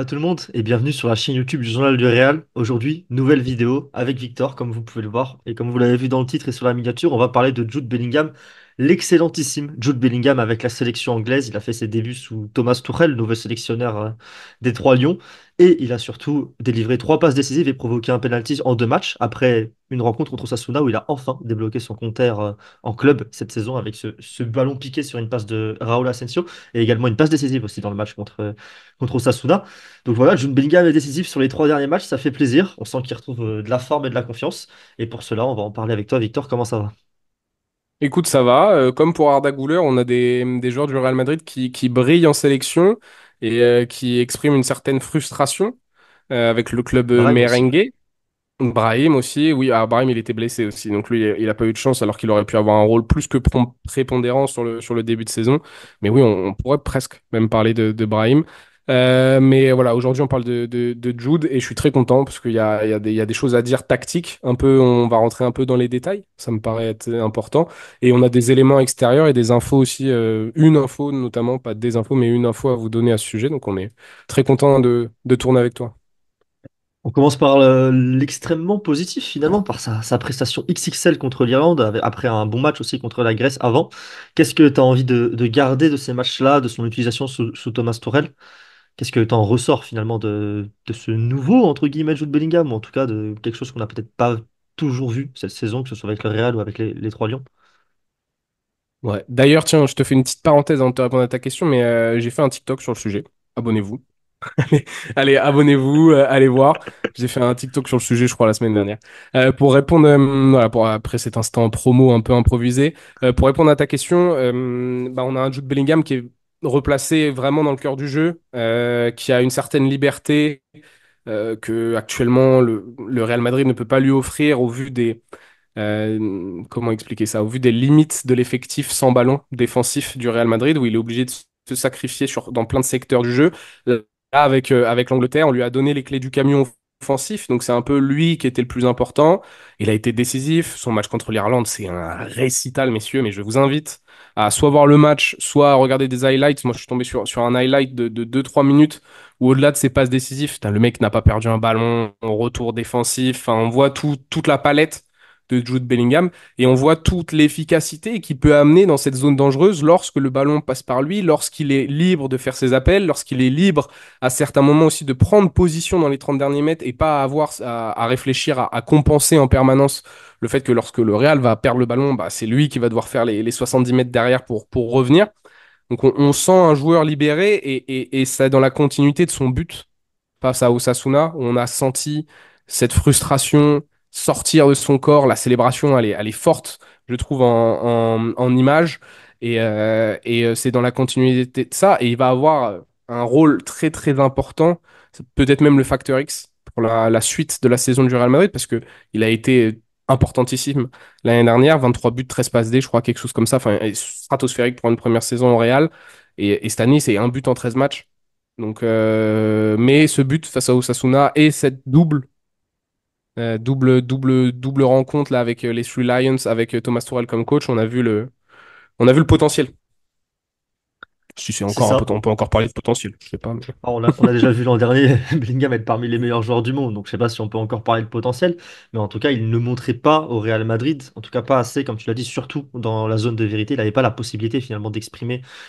Voilà tout le monde et bienvenue sur la chaîne YouTube du Journal du Real. Aujourd'hui, nouvelle vidéo avec Victor, comme vous pouvez le voir. Et comme vous l'avez vu dans le titre et sur la miniature, on va parler de Jude Bellingham, l'excellentissime Jude Bellingham avec la sélection anglaise. Il a fait ses débuts sous Thomas Tuchel, nouveau sélectionneur des Trois Lions. Et il a surtout délivré trois passes décisives et provoqué un penalty en deux matchs après une rencontre contre Osasuna où il a enfin débloqué son compteur en club cette saison avec ce ballon piqué sur une passe de Raúl Asensio et également une passe décisive aussi dans le match contre Osasuna. Donc voilà, Jude Bellingham est décisif sur les trois derniers matchs, ça fait plaisir. On sent qu'il retrouve de la forme et de la confiance. Et pour cela, on va en parler avec toi, Victor. Comment ça va? Écoute, ça va. Comme pour Arda Güler, on a des joueurs du Real Madrid qui brillent en sélection et qui expriment une certaine frustration avec le club Brahim aussi. merengue. Brahim aussi, oui, Brahim il était blessé aussi, donc lui il a pas eu de chance alors qu'il aurait pu avoir un rôle plus que prépondérant sur le début de saison. Mais oui, on pourrait presque même parler de Brahim. Mais voilà, aujourd'hui on parle de Jude et je suis très content parce qu'il y a des choses à dire tactiques. Un peu, on va rentrer un peu dans les détails, ça me paraît être important. Et on a des éléments extérieurs et des infos aussi, une info notamment, pas des infos, mais une info à vous donner à ce sujet. Donc on est très content de tourner avec toi. On commence par l'extrêmement positif finalement, par sa prestation XXL contre l'Irlande, après un bon match aussi contre la Grèce avant. Qu'est-ce que tu as envie de garder de ces matchs-là, de son utilisation sous Thomas Tuchel? Qu'est-ce que tu en ressors finalement de ce nouveau, entre guillemets, Jude Bellingham, ou en tout cas de quelque chose qu'on n'a peut-être pas toujours vu cette saison, que ce soit avec le Real ou avec les Trois Lions? Ouais. D'ailleurs, tiens, je te fais une petite parenthèse avant de te répondre à ta question, mais j'ai fait un TikTok sur le sujet. Abonnez-vous. Allez, abonnez-vous, allez voir. J'ai fait un TikTok sur le sujet, je crois, la semaine dernière. Pour répondre, voilà, après cet instant promo un peu improvisé, pour répondre à ta question, bah, on a un Jude Bellingham qui est replacé vraiment dans le cœur du jeu, qui a une certaine liberté que actuellement le Real Madrid ne peut pas lui offrir au vu des comment expliquer ça? Au vu des limites de l'effectif sans ballon défensif du Real Madrid, où il est obligé de se sacrifier dans plein de secteurs du jeu. Là, avec l'Angleterre, on lui a donné les clés du camion offensif, donc c'est un peu lui qui était le plus important. Il a été décisif. Son match contre l'Irlande, c'est un récital, messieurs, mais je vous invite à soit voir le match, soit à regarder des highlights. Moi, je suis tombé sur un highlight de 2-3 minutes où au-delà de ses passes décisives, putain, le mec n'a pas perdu un ballon, en retour défensif, enfin, on voit toute la palette de Jude Bellingham et on voit toute l'efficacité qu'il peut amener dans cette zone dangereuse lorsque le ballon passe par lui, lorsqu'il est libre de faire ses appels, lorsqu'il est libre à certains moments aussi de prendre position dans les 30 derniers mètres et pas avoir à réfléchir à compenser en permanence le fait que lorsque le Real va perdre le ballon, bah, c'est lui qui va devoir faire les 70 mètres derrière pour revenir. Donc on sent un joueur libéré et ça dans la continuité de son but face à Osasuna, où on a senti cette frustration sortir de son corps. La célébration, elle est forte, je trouve, en image. Et c'est dans la continuité de ça. Et il va avoir un rôle très, très important, c'est peut-être même le facteur X pour la suite de la saison du Real Madrid, parce que il a été importantissime l'année dernière, 23 buts, 13 passes D, je crois, quelque chose comme ça, enfin, stratosphérique pour une première saison au Real. Et cette année, c'est un but en 13 matchs. Donc, mais ce but face à Osasuna et cette double rencontre là avec les Three Lions, avec Thomas Tuchel comme coach, on a vu le potentiel. Si c'est C'est encore un peu, ça. on peut encore parler de potentiel, je sais pas. Alors, on a déjà vu l'an dernier Bellingham être parmi les meilleurs joueurs du monde, donc je sais pas si on peut encore parler de potentiel, mais en tout cas, il ne montrait pas au Real Madrid, en tout cas pas assez, comme tu l'as dit, surtout dans la zone de vérité. Il n'avait pas la possibilité finalement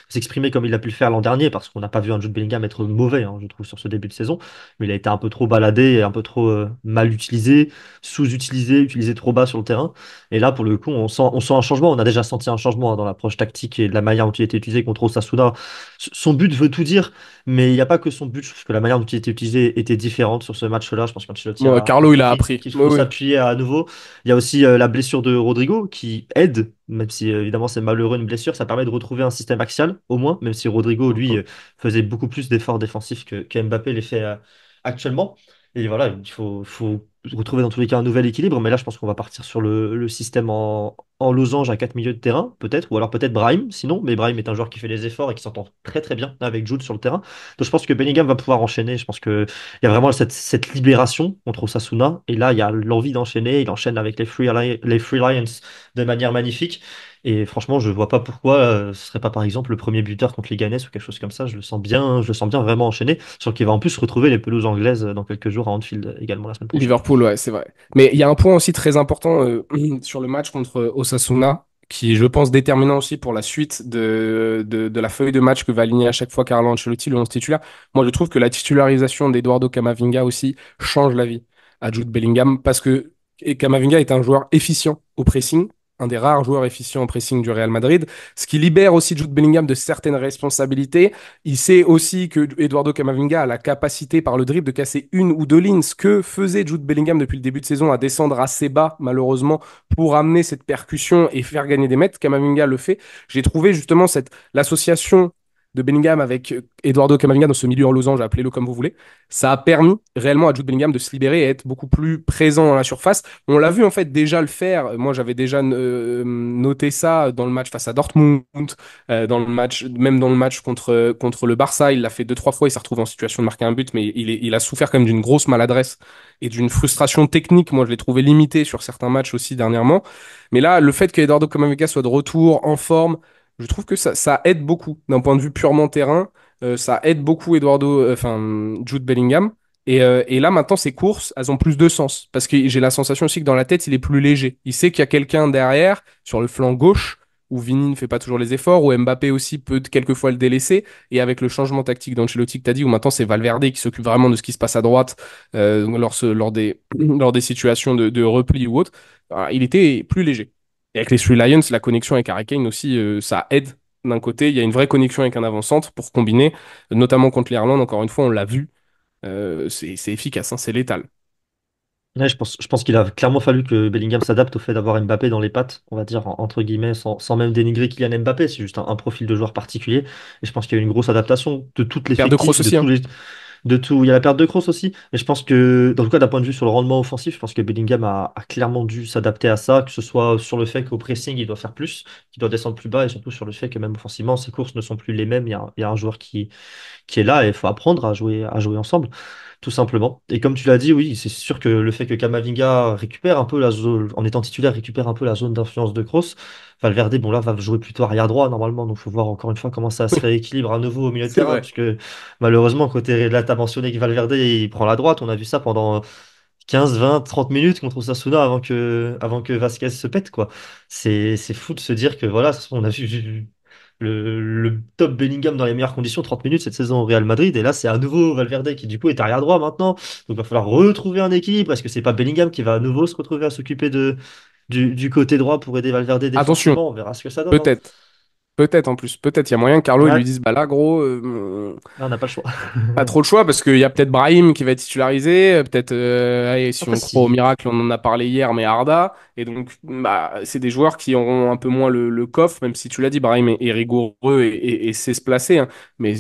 s'exprimer comme il a pu le faire l'an dernier, parce qu'on n'a pas vu un Jude Bellingham être mauvais, hein, je trouve, sur ce début de saison, mais il a été un peu trop baladé, et un peu trop mal utilisé, sous-utilisé, utilisé trop bas sur le terrain. Et là, pour le coup, on sent un changement. On a déjà senti un changement hein, dans l'approche tactique et de la manière dont il était utilisé contre Osasuna. Son but veut tout dire. Mais il n'y a pas que son but, je trouve que la manière dont il était utilisé était différente sur ce match-là. Je pense qu'Ancelotti Bon, a Carlo, il a compris appris. qu'il Oui, faut oui. s'appuyer à nouveau. Il y a aussi la blessure de Rodrigo qui aide, même si évidemment c'est malheureux une blessure, ça permet de retrouver un système axial au moins, même si Rodrigo, lui, Mhm. faisait beaucoup plus d'efforts défensifs que Mbappé les fait actuellement. Et voilà, il faut retrouver dans tous les cas un nouvel équilibre. Mais là, je pense qu'on va partir sur le système en losange à 4 milieux de terrain, peut-être, ou alors peut-être Brahim, sinon. Mais Brahim est un joueur qui fait les efforts et qui s'entend très très bien avec Jude sur le terrain. Donc je pense que Bellingham va pouvoir enchaîner. Je pense qu'il y a vraiment cette libération contre Osasuna. Et là, il y a l'envie d'enchaîner. Il enchaîne avec les Free Lions de manière magnifique. Et franchement, je vois pas pourquoi ce serait pas par exemple le premier buteur contre les Ganes ou quelque chose comme ça. Je le sens bien vraiment enchaîné. Sur qu'il va en plus retrouver les pelouses anglaises dans quelques jours à Anfield également la semaine prochaine. Liverpool, ouais, c'est vrai. Mais il y a un point aussi très important sur le match contre Osasuna, qui est, je pense, déterminant aussi pour la suite de la feuille de match que va aligner à chaque fois Carlo Ancelotti, le 11 titulaire. Moi, je trouve que la titularisation d'Eduardo Camavinga aussi change la vie à Jude Bellingham, parce que Camavinga est un joueur efficient au pressing, un des rares joueurs efficients au pressing du Real Madrid, ce qui libère aussi Jude Bellingham de certaines responsabilités. Il sait aussi que Eduardo Camavinga a la capacité par le dribble de casser une ou deux lignes, ce que faisait Jude Bellingham depuis le début de saison, à descendre assez bas malheureusement pour amener cette percussion et faire gagner des mètres. Camavinga le fait. J'ai trouvé justement l'association de Bellingham avec Eduardo Camavinga dans ce milieu en losange, appelez-le comme vous voulez. Ça a permis réellement à Jude Bellingham de se libérer et être beaucoup plus présent dans la surface. On l'a vu en fait déjà le faire. Moi, j'avais déjà noté ça dans le match face à Dortmund, dans le match, même dans le match contre le Barça. Il l'a fait deux, trois fois. Il s'est retrouvé en situation de marquer un but, mais il a souffert quand même d'une grosse maladresse et d'une frustration technique. Moi, je l'ai trouvé limité sur certains matchs aussi dernièrement. Mais là, le fait que Eduardo Camavinga soit de retour en forme, je trouve que ça aide beaucoup d'un point de vue purement terrain. Ça aide beaucoup Jude Bellingham. Et là, maintenant, ses courses, elles ont plus de sens. Parce que j'ai la sensation aussi que dans la tête, il est plus léger. Il sait qu'il y a quelqu'un derrière, sur le flanc gauche, où Vini ne fait pas toujours les efforts, où Mbappé aussi peut quelquefois le délaisser. Et avec le changement tactique d'Ancelotti que tu as dit, où maintenant c'est Valverde qui s'occupe vraiment de ce qui se passe à droite lors des situations de repli ou autre, il était plus léger. Et avec les Three Lions, la connexion avec Harry Kane aussi, ça aide. D'un côté, il y a une vraie connexion avec un avant-centre pour combiner, notamment contre l'Irlande, encore une fois, on l'a vu, c'est efficace, hein, c'est létal. Ouais, je pense qu'il a clairement fallu que Bellingham s'adapte au fait d'avoir Mbappé dans les pattes, on va dire, entre guillemets, sans même dénigrer Kylian Mbappé. C'est juste un profil de joueur particulier. Et je pense qu'il y a eu une grosse adaptation de tout Paire de cross l'effectif, aussi, hein. de tout. Il y a la perte de Kroos aussi. Mais je pense que, dans le cas d'un point de vue sur le rendement offensif, je pense que Bellingham a clairement dû s'adapter à ça, que ce soit sur le fait qu'au pressing, il doit faire plus, qu'il doit descendre plus bas, et surtout sur le fait que même offensivement, ses courses ne sont plus les mêmes. Il y a un joueur qui est là et il faut apprendre à jouer ensemble, tout simplement. Et comme tu l'as dit, oui, c'est sûr que le fait que Camavinga récupère un peu la zone, en étant titulaire, récupère un peu la zone d'influence de Kroos, Valverde, bon là, va jouer plutôt arrière droit normalement, donc il faut voir encore une fois comment ça se Oui, rééquilibre à nouveau au milieu de c'est terrain, vrai. puisque malheureusement, côté là, tu as mentionné que Valverde, il prend la droite, on a vu ça pendant 15, 20, 30 minutes contre Osasuna avant que Vasquez se pète, quoi. C'est fou de se dire que voilà, on a vu le top Bellingham dans les meilleures conditions, 30 minutes cette saison au Real Madrid, et là c'est à nouveau Valverde qui du coup est arrière droit maintenant, donc il va falloir retrouver un équilibre. Est-ce que c'est pas Bellingham qui va à nouveau se retrouver à s'occuper du côté droit pour aider Valverde Attention, défensivement? On verra ce que ça donne, hein. peut-être, peut-être en plus, peut-être, il y a moyen que Carlo il lui Ouais, dise, bah là, gros, là, on n'a pas le choix. pas trop le choix parce qu'il y a peut-être Brahim qui va être titularisé, peut-être, allez, Pas si on croit au facile. miracle, on en a parlé hier, mais Arda. Et donc, bah, c'est des joueurs qui auront un peu moins le coffre, même si tu l'as dit, Brahim est rigoureux et sait se placer, hein. Mais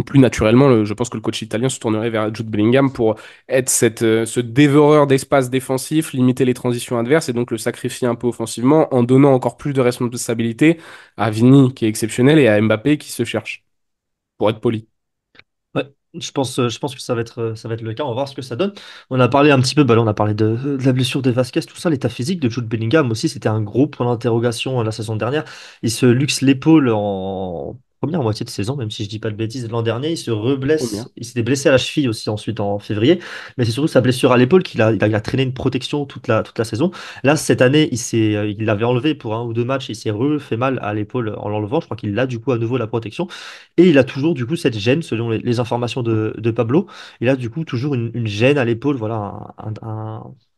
plus naturellement, je pense que le coach italien se tournerait vers Jude Bellingham pour être ce dévoreur d'espace défensif, limiter les transitions adverses et donc le sacrifier un peu offensivement en donnant encore plus de responsabilité à Vini qui est exceptionnel et à Mbappé qui se cherche, pour être poli. Ouais, je pense que ça va être le cas. On va voir ce que ça donne. On a parlé un petit peu, bah là, on a parlé de la blessure de Vasquez, tout ça. L'état physique de Jude Bellingham aussi, c'était un gros point d'interrogation la saison dernière. Il se luxe l'épaule en première moitié de saison, même si je dis pas de bêtises. L'an dernier, il se reblesse. Première. Il s'était blessé à la cheville aussi ensuite en février. Mais c'est surtout sa blessure à l'épaule il a traîné une protection toute la saison. Là, cette année, il l'avait enlevé pour un ou deux matchs. Il s'est refait mal à l'épaule en l'enlevant. Je crois qu'il a du coup à nouveau la protection. Et il a toujours du coup cette gêne, selon les informations de Pablo. Il a du coup toujours une gêne à l'épaule, voilà,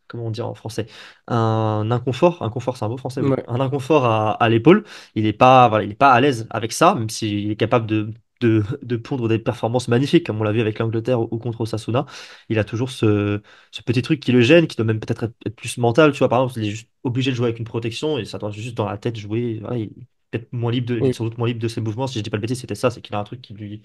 comment on dit en français? Un confort c'est un mot français, oui. Ouais. Un inconfort à l'épaule. Il n'est pas, voilà, il est pas à l'aise avec ça, même s'il est capable de pondre des performances magnifiques, comme on l'a vu avec l'Angleterre ou contre Osasuna. Il a toujours ce petit truc qui le gêne, qui doit même peut-être être plus mental, tu vois. Par exemple, il est juste obligé de jouer avec une protection et ça doit juste dans la tête jouer. Voilà, peut-être moins libre il est Oui. sans doute moins libre de ses mouvements. Si je dis pas de bêtises, c'était ça, c'est qu'il a un truc qui lui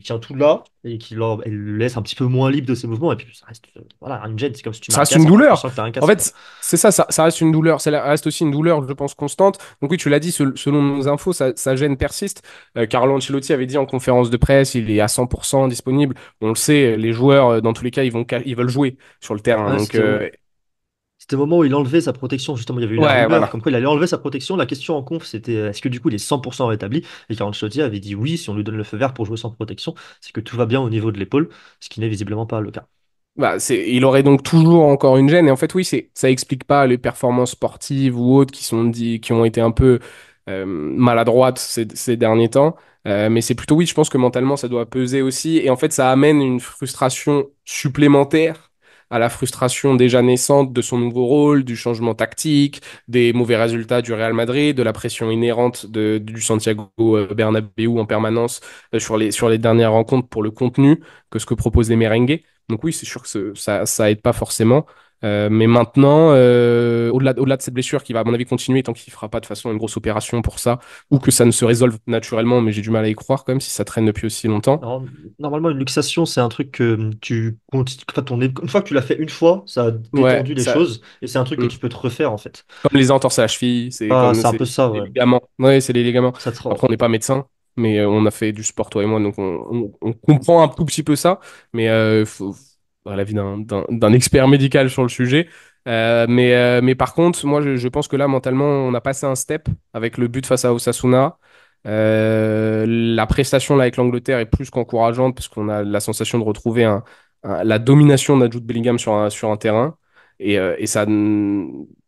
tient tout là et et le laisse un petit peu moins libre de ses mouvements. Et puis ça reste, voilà, une gêne. C'est comme si tu mets Ça un reste une casque, tu douleur. sens que t'as un En casque, quoi. fait, c'est ça, ça reste une douleur. Ça reste aussi une douleur, je pense, constante. Donc oui, tu l'as dit, selon nos infos, sa gêne persiste. Carlo Ancelotti avait dit en conférence de presse, il est à 100% disponible. On le sait, les joueurs, dans tous les cas, ils veulent jouer sur le terrain. Ouais, Donc, c'était au moment où il enlevait sa protection. Justement, il y avait eu la ouais, rumeur voilà. comme quoi il allait enlever sa protection. La question en conf, c'était est-ce que du coup il est 100% rétabli? Et Carlo Ancelotti avait dit oui, si on lui donne le feu vert pour jouer sans protection, c'est que tout va bien au niveau de l'épaule, ce qui n'est visiblement pas le cas. Il aurait donc toujours encore une gêne. Et en fait, oui, ça explique pas les performances sportives ou autres qui ont été un peu maladroites ces derniers temps. Mais c'est plutôt, oui, je pense que mentalement, ça doit peser aussi. Et en fait, ça amène une frustration supplémentaire à la frustration déjà naissante de son nouveau rôle, du changement tactique, des mauvais résultats du Real Madrid, de la pression inhérente du Santiago Bernabéu en permanence sur les dernières rencontres pour le contenu que ce que proposent les merengues. Donc oui, c'est sûr que ça aide pas forcément. Mais maintenant, au-delà de cette blessure qui va à mon avis continuer tant qu'il fera pas de façon une grosse opération pour ça, ou que ça ne se résolve naturellement, mais j'ai du mal à y croire quand même si ça traîne depuis aussi longtemps. Alors, normalement, une luxation, c'est un truc que enfin, une fois que tu l'as fait une fois, ça a Ouais, détendu les ça, choses et c'est un truc que hmm. tu peux te refaire en fait. Comme les entorses à la cheville, c'est Ah, comme c'est un peu ça, les ouais. ligaments. Ouais, c'est les ligaments. Ça te Après, rend. on n'est pas médecin, mais on a fait du sport toi et moi, donc on comprend un tout petit peu ça. Mais à l'avis d'un expert médical sur le sujet. Mais par contre, moi, je pense que là, mentalement, on a passé un step avec le but face à Osasuna. La prestation là avec l'Angleterre est plus qu'encourageante parce qu'on a la sensation de retrouver la domination de Jude Bellingham sur un terrain. Et ça,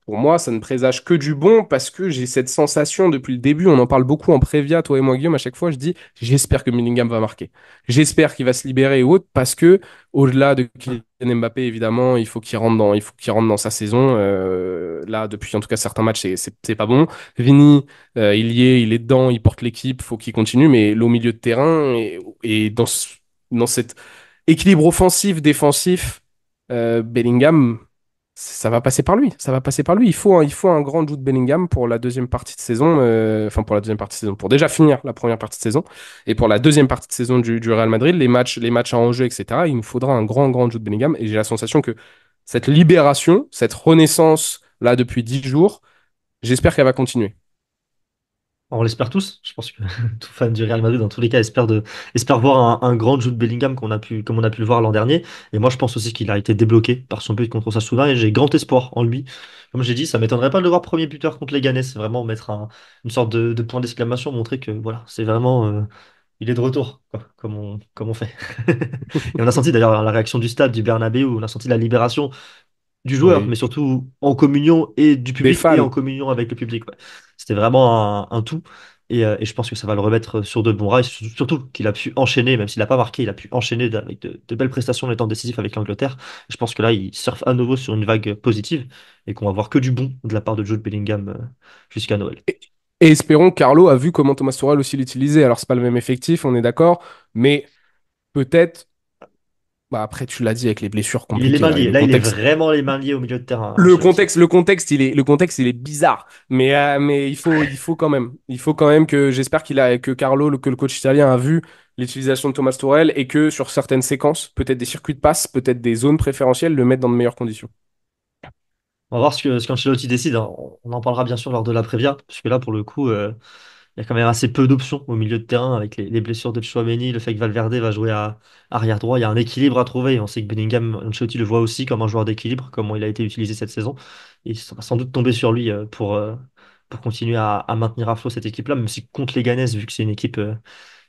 pour moi, ça ne présage que du bon parce que j'ai cette sensation depuis le début. On en parle beaucoup en prévia, toi et moi, Guillaume. À chaque fois, je dis j'espère que Bellingham va marquer. J'espère qu'il va se libérer et autres parce que, au-delà de Kylian Mbappé, évidemment, il faut qu'il rentre dans sa saison. Là, depuis en tout cas certains matchs, c'est pas bon. Vini, il est dedans, il porte l'équipe, faut qu'il continue. Mais au milieu de terrain et dans cet équilibre offensif-défensif, Bellingham, ça va passer par lui. Ça va passer par lui. Il faut un grand Jude Bellingham pour la deuxième partie de saison. Enfin, pour la deuxième partie de saison. Pour déjà finir la première partie de saison. Et pour la deuxième partie de saison du Real Madrid, les matchs à enjeu, etc., il nous faudra un grand, grand Jude Bellingham. Et j'ai la sensation que cette libération, cette renaissance, là, depuis 10 jours, j'espère qu'elle va continuer. On l'espère tous. Je pense que tout fan du Real Madrid, dans tous les cas, espère voir un grand Jude Bellingham comme on a pu le voir l'an dernier. Et moi, je pense aussi qu'il a été débloqué par son but contre Osasuna et j'ai grand espoir en lui. Comme j'ai dit, ça m'étonnerait pas de le voir premier buteur contre les Ganes. C'est vraiment mettre une sorte de point d'exclamation, montrer que voilà, c'est vraiment, il est de retour, quoi, comme on fait. Et on a senti d'ailleurs la réaction du stade, du Bernabéu, on a senti la libération du joueur, mais Oui. surtout en communion et du Des public et en fans. communion avec le public. Ouais. C'était vraiment un tout. Et je pense que ça va le remettre sur de bons rails, surtout qu'il a pu enchaîner, même s'il n'a pas marqué, il a pu enchaîner avec de belles prestations en étant décisif avec l'Angleterre. Je pense que là, il surfe à nouveau sur une vague positive et qu'on va voir que du bon de la part de Jude Bellingham jusqu'à Noël. Et, et espérons que Carlo a vu comment Thomas Tuchel aussi l'utilisait. Alors, c'est pas le même effectif, on est d'accord, mais peut-être. Bah après, tu l'as dit avec les blessures Il est les compliquées mains là, et liées. le Là, il est contexte. vraiment les mains liées au milieu de terrain, Le Ancelotti. contexte, le contexte, il est bizarre. Mais il faut quand même. Il faut quand même que j'espère que Carlo, que le coach italien a vu l'utilisation de Thomas Tuchel et que sur certaines séquences, peut-être des circuits de passe, peut-être des zones préférentielles, le mettre dans de meilleures conditions. On va voir ce qu'Ancelotti décide, hein. On en parlera bien sûr lors de la Prévia, parce que là, pour le coup, il y a quand même assez peu d'options au milieu de terrain avec les blessures de Tchouaméni, le fait que Valverde va jouer à arrière droit. Il y a un équilibre à trouver. Et on sait que Bellingham, Ancelotti le voit aussi comme un joueur d'équilibre, comment il a été utilisé cette saison. Et ça va sans doute tomber sur lui pour continuer à maintenir à flot cette équipe-là, même si contre les Ganes, vu que c'est une équipe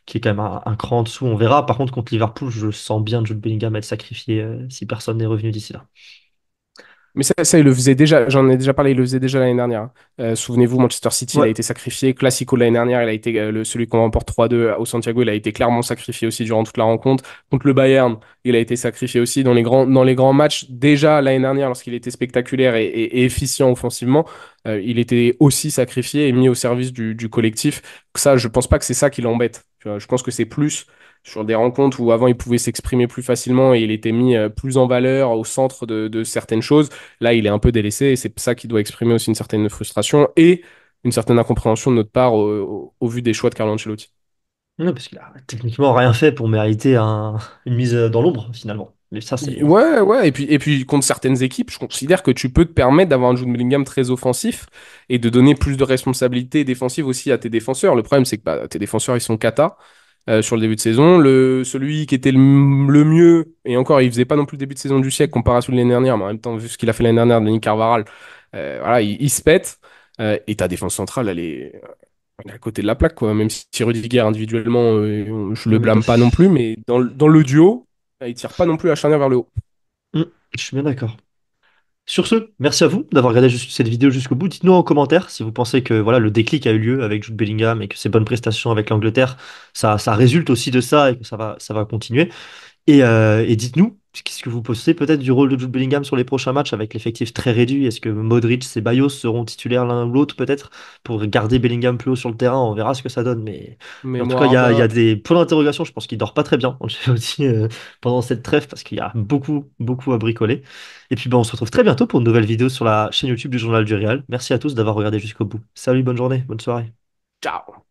qui est quand même un cran en dessous, on verra. Par contre, contre Liverpool, je sens bien Jude Bellingham être sacrifié si personne n'est revenu d'ici là. Mais ça, il le faisait déjà, j'en ai déjà parlé, il le faisait déjà l'année dernière. Souvenez-vous, Manchester City, il a Ouais, été sacrifié. Classico l'année dernière, il a été celui qu'on remporte 3-2 au Santiago, il a été clairement sacrifié aussi durant toute la rencontre. Contre le Bayern, il a été sacrifié aussi dans les grands matchs. Déjà l'année dernière, lorsqu'il était spectaculaire et efficient offensivement, il était aussi sacrifié et mis au service du collectif. Ça, je pense pas que c'est ça qui l'embête. Tu vois, je pense que c'est plus sur des rencontres où avant il pouvait s'exprimer plus facilement et il était mis plus en valeur au centre de certaines choses. Là, il est un peu délaissé et c'est ça qui doit exprimer aussi une certaine frustration. Et une certaine incompréhension de notre part au vu des choix de Carlo Ancelotti. Non, parce qu'il a techniquement rien fait pour mériter une mise dans l'ombre, finalement. Mais ça, c'est. Ouais, ouais, et puis contre certaines équipes, je considère que tu peux te permettre d'avoir un Jude Bellingham très offensif et de donner plus de responsabilités défensives aussi à tes défenseurs. Le problème, c'est que bah, tes défenseurs, ils sont cata sur le début de saison. Celui qui était le mieux, et encore, il faisait pas non plus le début de saison du siècle comparé à celui de l'année dernière, mais en même temps, vu ce qu'il a fait l'année dernière, Denis Carvaral, voilà, il se pète. Et ta défense centrale, elle est à côté de la plaque, quoi. Même si Rudiger individuellement, je le Oui, blâme pas non plus, mais dans le duo, il tire pas non plus la charnière vers le haut. Mm, je suis bien d'accord. Sur ce, merci à vous d'avoir regardé cette vidéo jusqu'au bout. Dites-nous en commentaire si vous pensez que voilà, le déclic a eu lieu avec Jude Bellingham et que ses bonnes prestations avec l'Angleterre, ça résulte aussi de ça et que ça va continuer. Et dites-nous, qu'est-ce que vous pensez peut-être du rôle de Jude Bellingham sur les prochains matchs avec l'effectif très réduit? Est-ce que Modric et Ceballos seront titulaires l'un ou l'autre peut-être pour garder Bellingham plus haut sur le terrain? On verra ce que ça donne. Mais en tout cas, Mémoire il y a d'un. des points d'interrogation. Je pense qu'il dort pas très bien aussi pendant cette trêve parce qu'il y a beaucoup, beaucoup à bricoler. Et puis on se retrouve très bientôt pour une nouvelle vidéo sur la chaîne YouTube du Journal du Real. Merci à tous d'avoir regardé jusqu'au bout. Salut, bonne journée, bonne soirée. Ciao.